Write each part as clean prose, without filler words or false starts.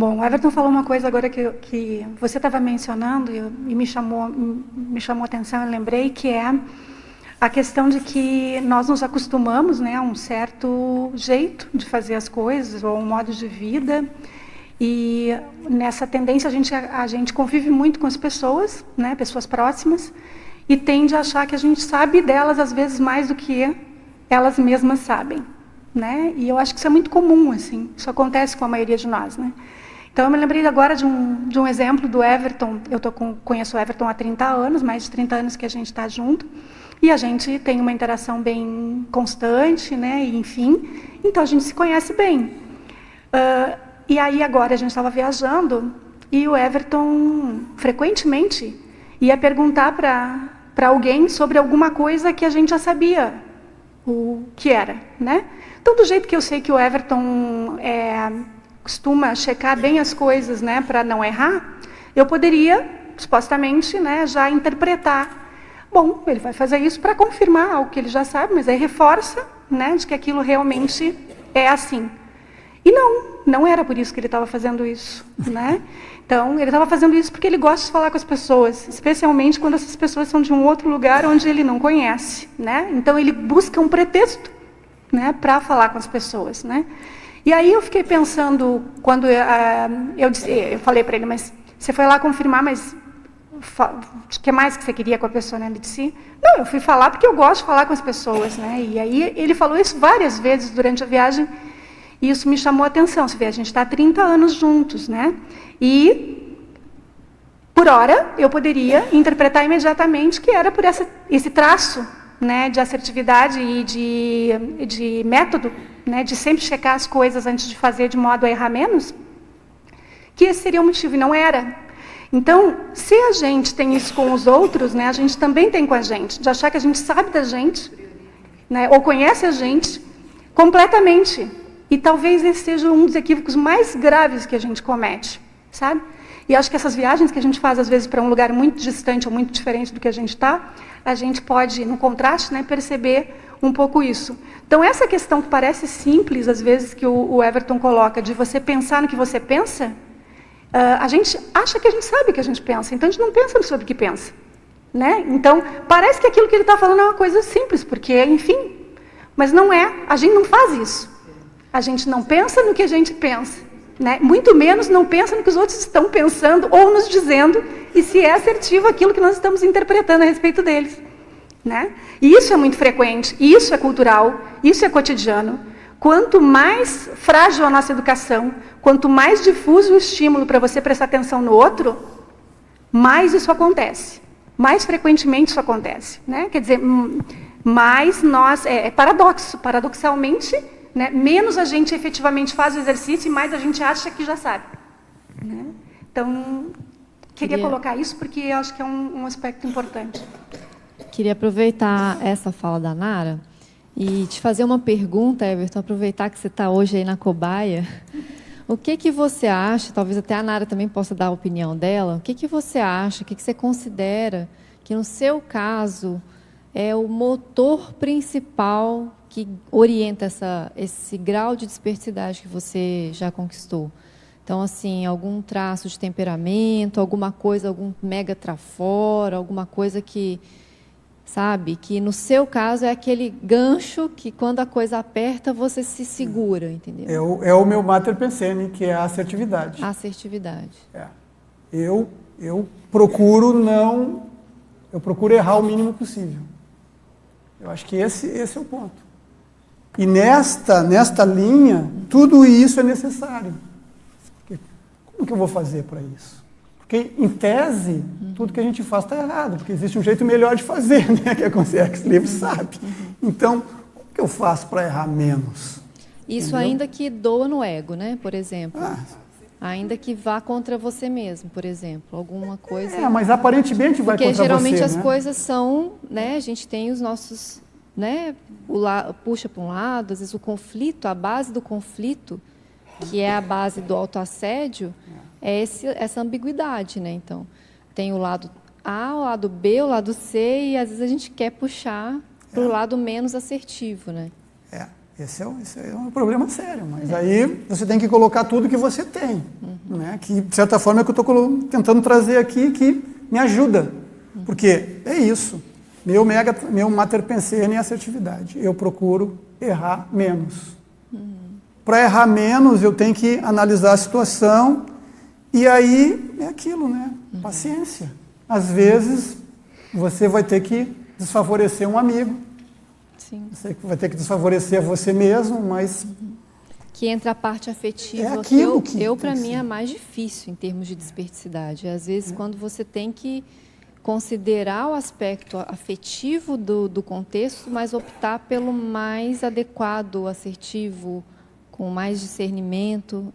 Bom, o Everton falou uma coisa agora que você estava mencionando e me chamou a atenção, eu lembrei, que é a questão de que nós nos acostumamos, né, a um certo jeito de fazer as coisas, ou um modo de vida, e nessa tendência a gente convive muito com as pessoas, né, pessoas próximas, e tende a achar que a gente sabe delas, às vezes, mais do que elas mesmas sabem, né? E eu acho que isso é muito comum, assim, isso acontece com a maioria de nós, né? Então, eu me lembrei agora de um exemplo do Everton. Eu conheço o Everton há 30 anos, mais de 30 anos que a gente está junto, e a gente tem uma interação bem constante, né? E, enfim, então a gente se conhece bem. E aí, agora, a gente estava viajando, e o Everton, frequentemente, ia perguntar para alguém sobre alguma coisa que a gente já sabia o que era, né? Então, do jeito que eu sei que o Everton costuma checar bem as coisas, né, para não errar, eu poderia, supostamente, né, já interpretar. Bom, ele vai fazer isso para confirmar algo que ele já sabe, mas aí reforça, né, de que aquilo realmente é assim. E não era por isso que ele estava fazendo isso, né? Então, ele estava fazendo isso porque ele gosta de falar com as pessoas, especialmente quando essas pessoas são de um outro lugar onde ele não conhece, né? Então, ele busca um pretexto, né, para falar com as pessoas, né? E aí eu fiquei pensando, quando eu falei para ele, mas você foi lá confirmar, mas o que mais que você queria com a pessoa, né? Ele disse, não, eu fui falar porque eu gosto de falar com as pessoas, né? E aí ele falou isso várias vezes durante a viagem, e isso me chamou a atenção. Você vê, a gente está há 30 anos juntos, né? E, por hora, eu poderia interpretar imediatamente que era por esse traço, né, de assertividade e de método, né, de sempre checar as coisas antes de fazer, de modo a errar menos, que esse seria o motivo, e não era. Então, se a gente tem isso com os outros, né, a gente também tem com a gente, de achar que a gente sabe da gente, né, ou conhece a gente completamente. E talvez esse seja um dos equívocos mais graves que a gente comete, sabe? E acho que essas viagens que a gente faz, às vezes, para um lugar muito distante ou muito diferente do que a gente está, a gente pode, no contraste, né, perceber um pouco isso. Então, essa questão que parece simples, às vezes, que o Everton coloca, de você pensar no que você pensa, a gente acha que a gente sabe o que a gente pensa, então a gente não pensa sobre o que pensa, né? Então, parece que aquilo que ele está falando é uma coisa simples, porque, enfim, mas não é, a gente não faz isso. A gente não pensa no que a gente pensa, né? Muito menos não pensa no que os outros estão pensando ou nos dizendo, e se é assertivo aquilo que nós estamos interpretando a respeito deles, né? E isso é muito frequente, isso é cultural, isso é cotidiano. Quanto mais frágil a nossa educação, quanto mais difuso o estímulo para você prestar atenção no outro, mais isso acontece, mais frequentemente isso acontece, né? Quer dizer, mais nós, paradoxalmente, né, menos a gente efetivamente faz o exercício e mais a gente acha que já sabe, né? Então, queria colocar isso porque eu acho que é um aspecto importante. Queria aproveitar essa fala da Nara e te fazer uma pergunta, Everton, aproveitar que você está hoje aí na cobaia. O que você acha, talvez até a Nara também possa dar a opinião dela, o que você acha, o que você considera que, no seu caso, é o motor principal que orienta esse grau de dispersidade que você já conquistou? Então, assim, algum traço de temperamento, alguma coisa, algum mega trafora, alguma coisa que, sabe, que no seu caso é aquele gancho que, quando a coisa aperta, você se segura, entendeu? É o meu mater pensene, que é a assertividade. A assertividade. Eu procuro errar o mínimo possível. Eu acho que esse é o ponto. E nesta linha, tudo isso é necessário. Como que eu vou fazer para isso? Porque, em tese, tudo que a gente faz está errado, porque existe um jeito melhor de fazer, né? Que a Consciência Livre sabe. Então, como que eu faço para errar menos? Isso, entendeu? Ainda que doa no ego, né? Por exemplo. Ainda que vá contra você mesmo, por exemplo. Alguma coisa... mas aparentemente vai contra você, porque geralmente as né? coisas são, né? A gente tem os nossos... né? Puxa para um lado, às vezes o conflito, a base do conflito, que é a base do autoassédio, é essa ambiguidade, né? Então, tem o lado A, o lado B, o lado C, e às vezes a gente quer puxar para o lado menos assertivo, né? Esse é um problema sério, mas aí você tem que colocar tudo que você tem. né? Que, de certa forma, é o que eu estou tentando trazer aqui, que me ajuda. Porque é isso. Meu mater pensene é assertividade. Eu procuro errar menos. Para errar menos, eu tenho que analisar a situação e aí é aquilo, né? Paciência. Às vezes, você vai ter que desfavorecer um amigo. Sim. Você vai ter que desfavorecer você mesmo, mas... Que entra a parte afetiva, É aquilo que para tem que mim, ser. é mais difícil em termos de desperticidade. Às vezes, quando você tem que considerar o aspecto afetivo do contexto, mas optar pelo mais adequado, assertivo, com mais discernimento.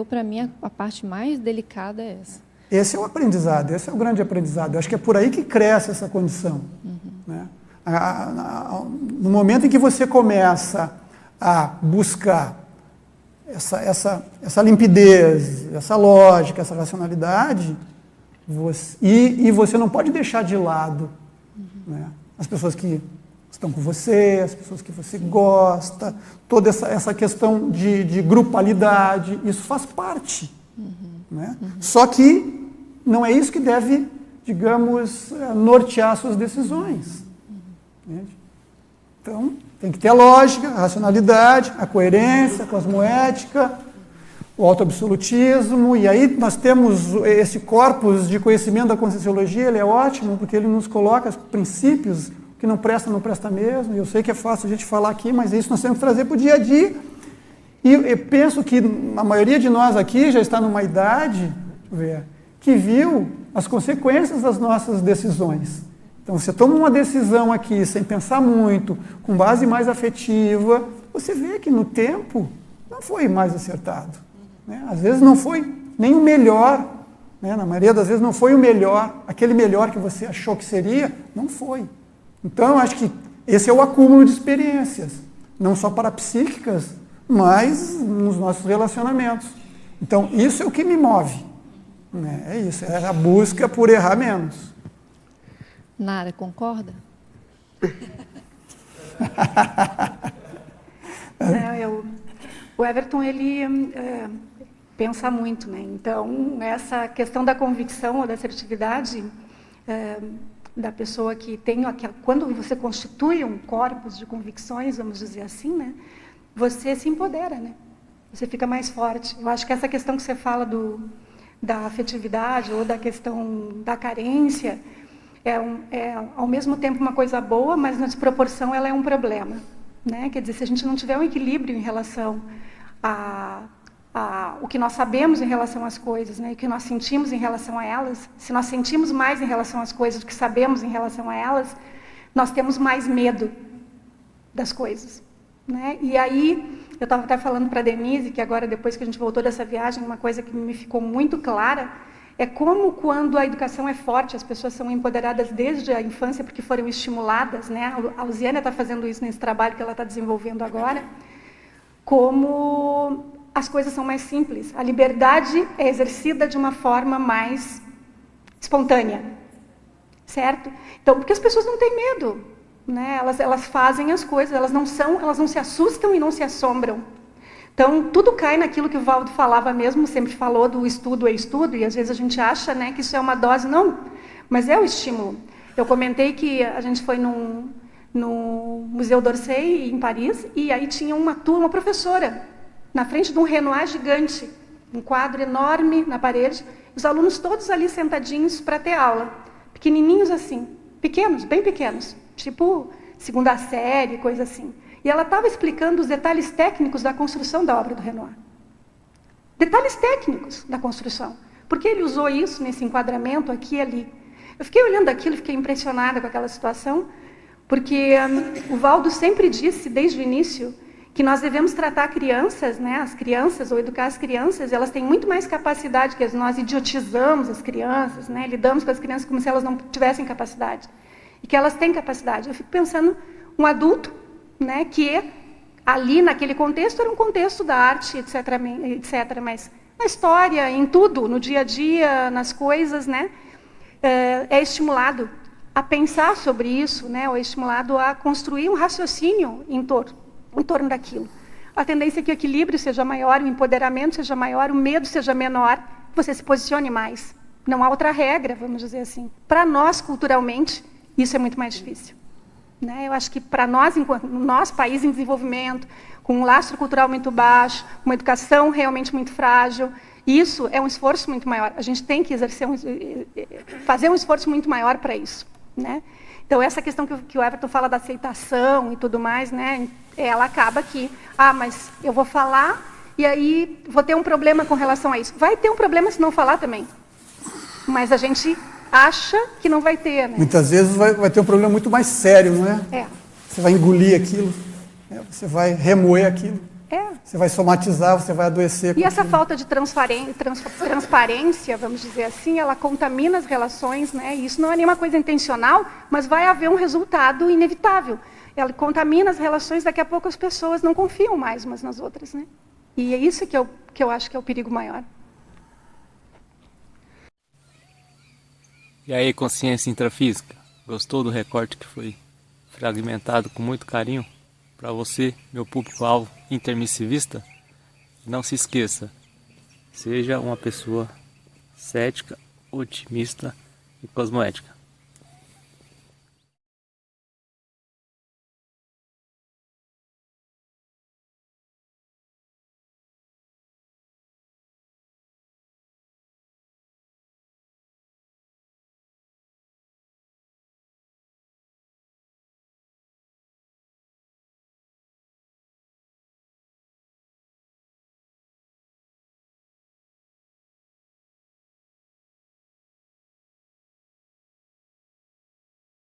Para mim, a parte mais delicada é essa. Esse é o aprendizado, esse é o grande aprendizado. Eu acho que é por aí que cresce essa condição. Né? No momento em que você começa a buscar essa limpidez, essa lógica, essa racionalidade, você não pode deixar de lado, né, as pessoas que estão com você, as pessoas que você gosta, toda essa questão de grupalidade, isso faz parte. Né? Só que não é isso que deve, digamos, nortear suas decisões. Entende? Então, tem que ter a lógica, a racionalidade, a coerência, a cosmoética, o autoabsolutismo, e aí nós temos esse corpus de conhecimento da Conscienciologia, ele é ótimo, porque ele nos coloca princípios que não presta mesmo, e eu sei que é fácil a gente falar aqui, mas isso nós temos que trazer para o dia a dia, e eu penso que a maioria de nós aqui já está numa idade, que viu as consequências das nossas decisões. Então, você toma uma decisão aqui sem pensar muito, com base mais afetiva, você vê que no tempo não foi mais acertado. Né? Às vezes não foi nem o melhor, né? Na maioria das vezes não foi o melhor, aquele melhor que você achou que seria, não foi. Então, eu acho que esse é o acúmulo de experiências, não só parapsíquicas, mas nos nossos relacionamentos. Então, isso é o que me move. Né? É isso, é a busca por errar menos. Nara, concorda? O Everton, ele pensa muito, né? Então, essa questão da convicção ou da assertividade da pessoa que tem... Quando você constitui um corpus de convicções, vamos dizer assim, né? Você se empodera, né? Você fica mais forte. Eu acho que essa questão que você fala da afetividade ou da questão da carência... É ao mesmo tempo uma coisa boa, mas na desproporção ela é um problema. Né? Quer dizer, se a gente não tiver um equilíbrio em relação o que nós sabemos em relação às coisas, né? E o que nós sentimos em relação a elas, se nós sentimos mais em relação às coisas do que sabemos em relação a elas, nós temos mais medo das coisas. Né? E aí, eu estava até falando para a Denise, que agora, depois que a gente voltou dessa viagem, uma coisa que me ficou muito clara, é como quando a educação é forte, as pessoas são empoderadas desde a infância porque foram estimuladas, né? A Luziana está fazendo isso nesse trabalho que ela está desenvolvendo agora, como as coisas são mais simples. A liberdade é exercida de uma forma mais espontânea, certo? Então, porque as pessoas não têm medo, né? Elas fazem as coisas, elas não se assustam e não se assombram. Então, tudo cai naquilo que o Valdo falava mesmo, sempre falou do estudo é estudo, e às vezes a gente acha, né, que isso é uma dose. Não, mas é o estímulo. Eu comentei que a gente foi no Museu d'Orsay, em Paris, e aí tinha uma professora, na frente de um Renoir gigante, um quadro enorme na parede, os alunos todos ali sentadinhos para ter aula, pequenininhos assim, pequenos, bem pequenos, tipo segunda série, coisa assim. E ela estava explicando os detalhes técnicos da construção da obra do Renoir. Detalhes técnicos da construção. Porque ele usou isso nesse enquadramento aqui e ali. Eu fiquei olhando aquilo e fiquei impressionada com aquela situação, porque o Valdo sempre disse, desde o início, que nós devemos tratar crianças, né, as crianças, ou educar as crianças, elas têm muito mais capacidade que nós idiotizamos as crianças, né, lidamos com as crianças como se elas não tivessem capacidade. E que elas têm capacidade. Eu fico pensando, um adulto, né, que ali, naquele contexto, era um contexto da arte, etc., mas na história, em tudo, no dia a dia, nas coisas, né, é estimulado a pensar sobre isso, né, ou é estimulado a construir um raciocínio em torno daquilo. a tendência é que o equilíbrio seja maior, o empoderamento seja maior, o medo seja menor, você se posicione mais. Não há outra regra, vamos dizer assim. Para nós, culturalmente, isso é muito mais difícil. Né? Eu acho que para nós, enquanto nosso país em desenvolvimento, com um lastro cultural muito baixo, uma educação realmente muito frágil, isso é um esforço muito maior. A gente tem que fazer um esforço muito maior para isso. Né? Então, essa questão que o Everton fala da aceitação e tudo mais, né, ela acaba que, mas eu vou falar e aí vou ter um problema com relação a isso. Vai ter um problema se não falar também. Mas a gente acha que não vai ter. Né? Muitas vezes vai ter um problema muito mais sério, não é? É. Você vai engolir aquilo, você vai remoer aquilo. Você vai somatizar, você vai adoecer. E essa falta de transparência, vamos dizer assim, ela contamina as relações, né? E isso não é nenhuma coisa intencional, mas vai haver um resultado inevitável. Ela contamina as relações, daqui a pouco as pessoas não confiam mais umas nas outras, né? E é isso que eu acho que é o perigo maior. E aí, consciência intrafísica? Gostou do recorte que foi fragmentado com muito carinho? Para você, meu público-alvo intermissivista, não se esqueça, seja uma pessoa cética, otimista e cosmoética.